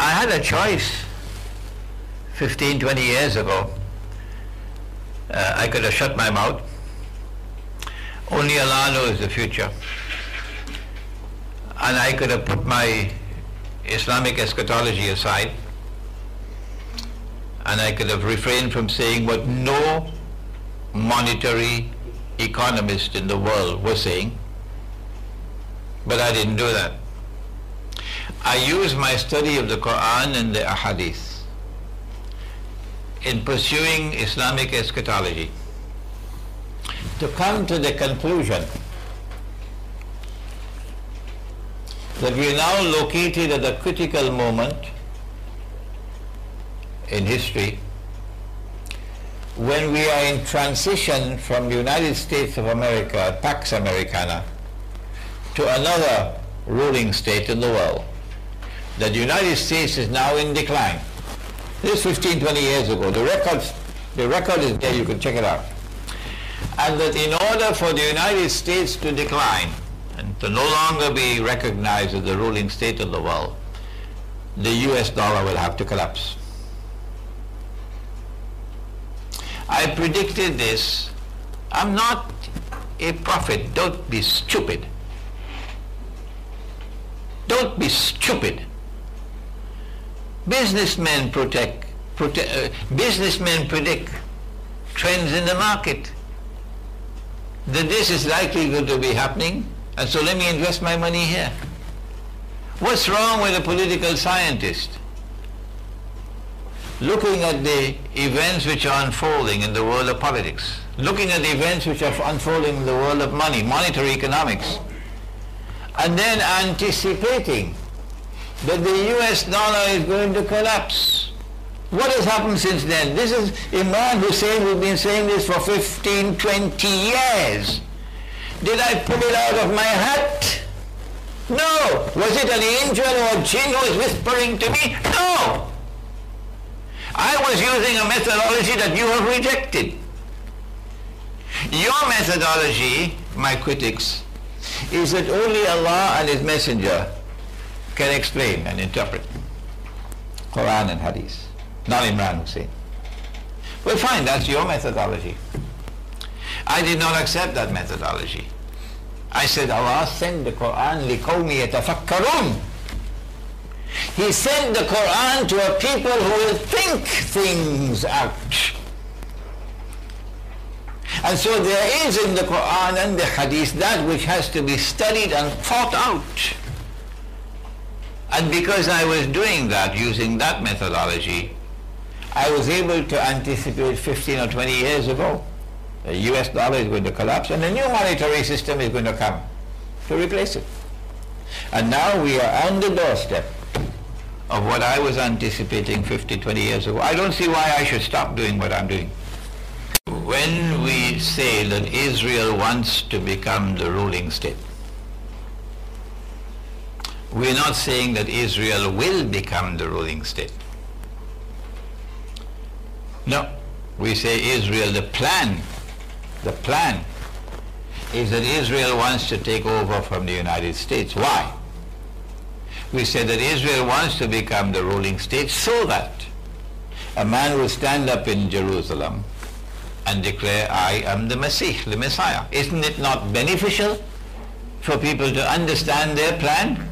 I had a choice 15, 20 years ago. I could have shut my mouth. Only Allah knows the future. And I could have put my Islamic eschatology aside, and I could have refrained from saying what no monetary economist in the world was saying, but I didn't do that. I used my study of the Quran and the Ahadith in pursuing Islamic eschatology to come to the conclusion that we are now located at a critical moment in history when we are in transition from the United States of America, Pax Americana, to another ruling state in the world. That the United States is now in decline. This is 15, 20 years ago. The record is there, you can check it out. And that in order for the United States to decline and to no longer be recognized as the ruling state of the world, the US dollar will have to collapse. I predicted this. I'm not a prophet. Don't be stupid. Don't be stupid. Businessmen predict trends in the market, that this is likely going to be happening, and so let me invest my money here. What's wrong with a political scientist looking at the events which are unfolding in the world of politics, looking at the events which are unfolding in the world of money, monetary economics, and then anticipating that the US dollar is going to collapse? What has happened since then? This is Imran Hussein who's been saying this for 15, 20 years. Did I pull it out of my hat? No. Was it an angel or a jinn who was whispering to me? No. I was using a methodology that you have rejected. Your methodology, my critics, is that only Allah and His Messenger can explain and interpret Quran and Hadith, not Imran Hussein. Well, fine, that's your methodology. I did not accept that methodology. I said Allah sent the Quran لِقَوْمِ يَتَفَكَّرُونَ. He sent the Quran to a people who will think things out. And so there is in the Quran and the Hadith that which has to be studied and thought out. And because I was doing that, using that methodology, I was able to anticipate 15 or 20 years ago the US dollar is going to collapse and a new monetary system is going to come to replace it. And now we are on the doorstep of what I was anticipating 50, 20 years ago. I don't see why I should stop doing what I'm doing. When we say that Israel wants to become the ruling state, we're not saying that Israel will become the ruling state. No, we say Israel, the plan is that Israel wants to take over from the United States. Why? We say that Israel wants to become the ruling state so that a man will stand up in Jerusalem and declare, I am the Messiah. Isn't it not beneficial for people to understand their plan?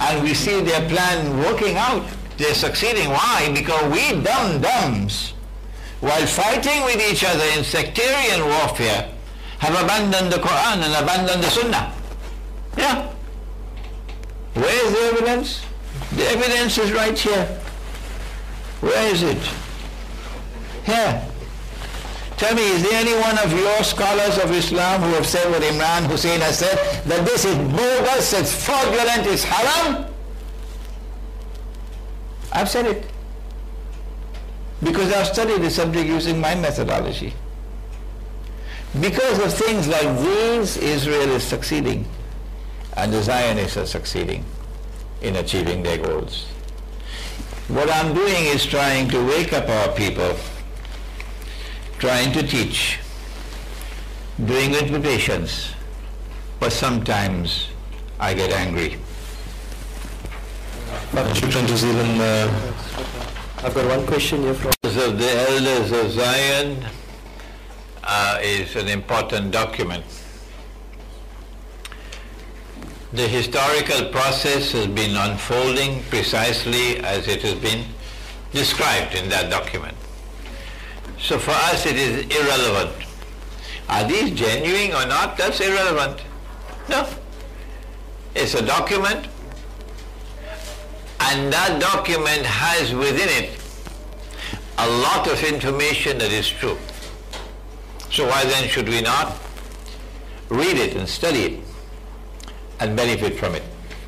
And we see their plan working out. They're succeeding. Why? Because we dum-dums, while fighting with each other in sectarian warfare, have abandoned the Quran and abandoned the Sunnah. Yeah. Where is the evidence? The evidence is right here. Where is it? Here. Tell me, is there any one of your scholars of Islam who have said what Imran Hussein has said, that this is bogus, it's fraudulent, it's haram? I've said it. Because I've studied the subject using my methodology. Because of things like these, Israel is succeeding, and the Zionists are succeeding in achieving their goals. What I'm doing is trying to wake up our people, trying to teach, doing it with patience, but sometimes I get angry. شكرا جزيلا. I've got one question here from the elders of Zion is an important document. The historical process has been unfolding precisely as it has been described in that document. So for us it is irrelevant. Are these genuine or not? That's irrelevant. No. It's a document, and that document has within it a lot of information that is true. So why then should we not read it and study it and benefit from it?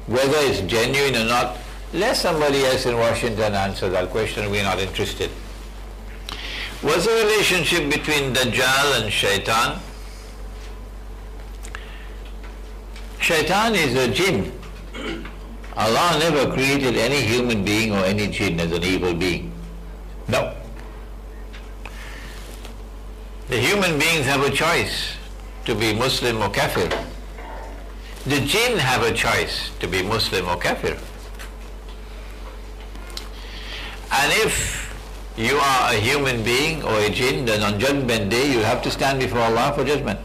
Whether it's genuine or not, let somebody else in Washington answer that question. We're not interested. What's the relationship between Dajjal and Shaitan? Shaitan is a jinn. Allah never created any human being or any jinn as an evil being. No. The human beings have a choice to be Muslim or Kafir. The jinn have a choice to be Muslim or Kafir. And if you are a human being or a jinn, then on Judgment Day you have to stand before Allah for judgment.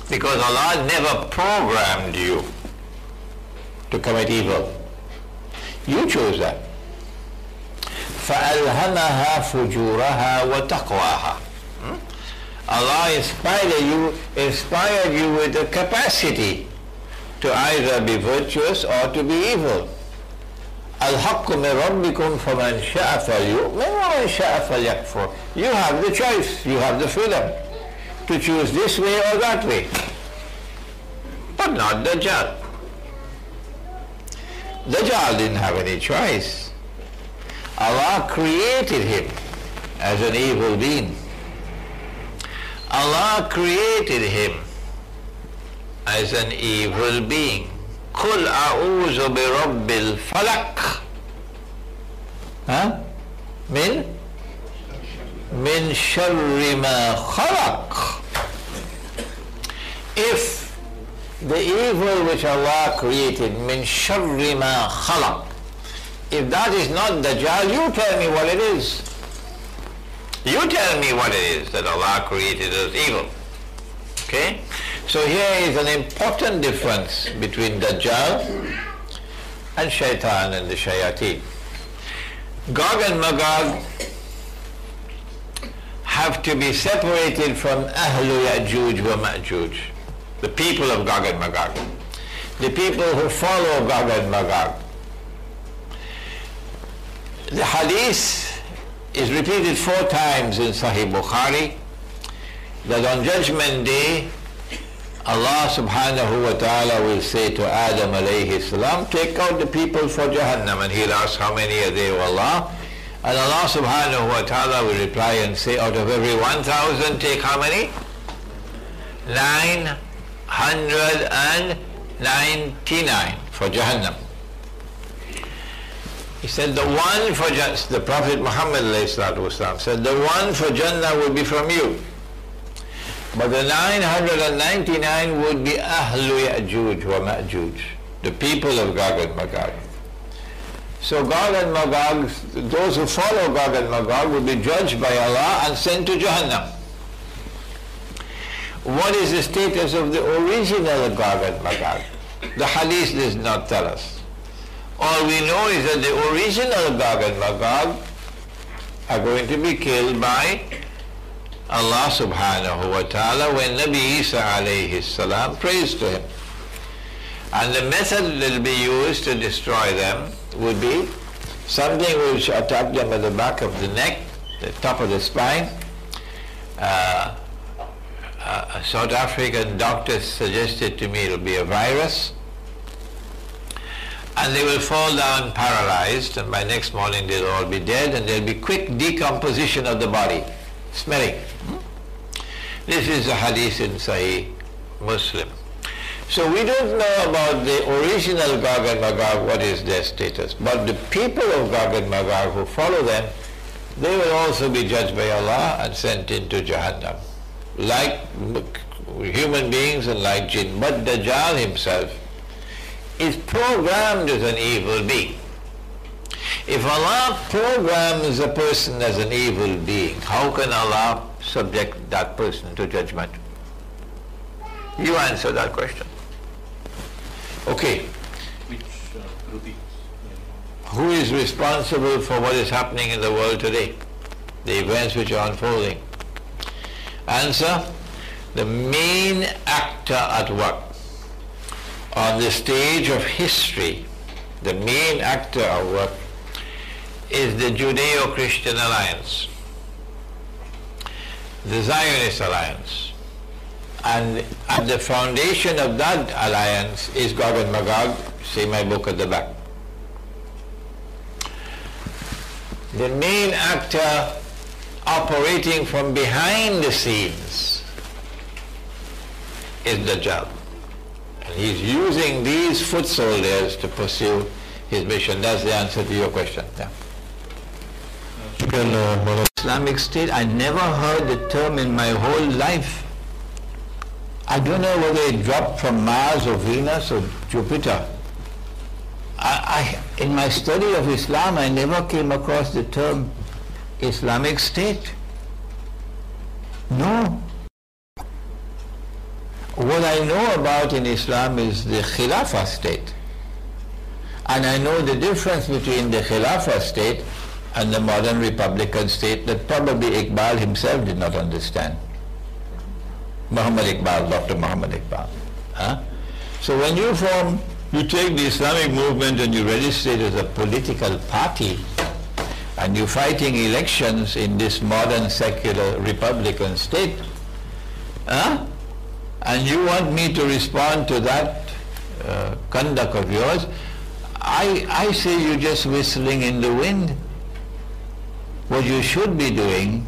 Because Allah never programmed you to commit evil. You chose that. فَأَلْهَمَهَا فُجُورَهَا وَتَقْوَاهَا. Allah inspired you with the capacity to either be virtuous or to be evil. الْحَقُّ مِنْ رَبِّكُمْ فَمَنْ شَاءَ فَلْيُؤْمِنْ وَمَنْ شَاءَ فَلْيَكْفُرْ. You have the choice, you have the freedom to choose this way or that way. But not Dajjal. Dajjal didn't have any choice. Allah created him as an evil being. Allah created him as an evil being. قُلْ أَعُوذُ بِرَبِّ الْفَلَقِ. مِنْ شَرِّ مَا خَلَقَ. If the evil which Allah created, min sharri ma khalaq, if that is not Dajjal, you tell me what it is. You tell me what it is that Allah created as evil. Okay? So here is an important difference between Dajjal and Shaitan and the Shayateen. Gog and Magog have to be separated from Ahlu Ya'juj wa Ma'juj, the people of Gog and Magog, the people who follow Gog and Magog. The hadith is repeated 4 times in Sahih Bukhari that on Judgment Day Allah subhanahu wa ta'ala will say to Adam alayhi salam, take out the people for Jahannam, and he'll ask how many are there, O Allah? And Allah subhanahu wa ta'ala will reply and say, out of every 1,000 take how many? 999 for Jahannam. He said the one for Jannah, the Prophet Muhammad said the one for Jannah will be from you, but the 999 would be Ahlu Ya'juj wa Ma'juj, the people of Gog and Magog. So Gog and Magog, those who follow Gog and Magog will be judged by Allah and sent to Jahannam. What is the status of the original Gog and Magog? The hadith does not tell us. All we know is that the original Gog and Magog are going to be killed by Allah subhanahu wa ta'ala when Nabi Isa alayhi salam prays to him. And the method that will be used to destroy them would be something which attack them at the back of the neck, the top of the spine. A South African doctor suggested to me it will be a virus, and they will fall down paralyzed, and by next morning they'll all be dead, and there'll be quick decomposition of the body, smelling. This is a hadith in Sahih Muslim. So we don't know about the original Gog and Magog, what is their status. But the people of Gog and Magog who follow them, they will also be judged by Allah and sent into Jahannam, like human beings and like jinn. But Dajjal himself is programmed as an evil being. If Allah programs a person as an evil being, how can Allah subject that person to judgment? You answer that question. Okay. Which groupings? Who is responsible for what is happening in the world today? The events which are unfolding. Answer: the main actor at work on the stage of history, the main actor at work is the Judeo-Christian alliance, the Zionist alliance. And at the foundation of that alliance is Gog and Magog. See my book at the back. The main actor operating from behind the scenes is Dajjal. And he's using these foot soldiers to pursue his mission. That's the answer to your question. Yeah. Islamic State, I never heard the term in my whole life. I don't know whether it dropped from Mars or Venus or Jupiter. In my study of Islam, I never came across the term Islamic State. No. What I know about in Islam is the Khilafah state. And I know the difference between the Khilafah state and the modern Republican state that probably Iqbal himself did not understand. Muhammad Iqbal, Dr. Muhammad Iqbal. So when you take the Islamic movement and you register it as a political party, and you're fighting elections in this modern secular Republican state, and you want me to respond to that conduct of yours, I say you're just whistling in the wind. What you should be doing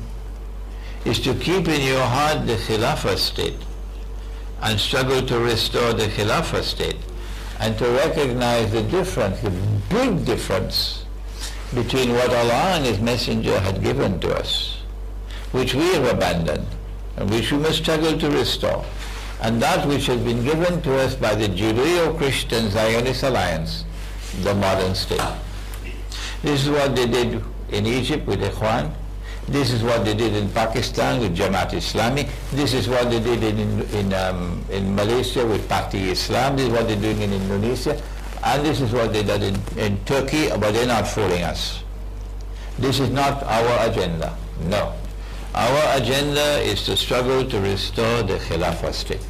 is to keep in your heart the Khilafah state and struggle to restore the Khilafah state, and to recognize the difference, the big difference between what Allah and His Messenger had given to us, which we have abandoned and which we must struggle to restore, and that which has been given to us by the Judeo-Christian Zionist alliance, the modern state. This is what they did in Egypt with Ikhwan. This is what they did in Pakistan with Jamaat Islami. This is what they did in Malaysia with Parti Islam. This is what they're doing in Indonesia. And this is what they did in Turkey, but they're not fooling us. This is not our agenda. No. Our agenda is to struggle to restore the Khilafah state.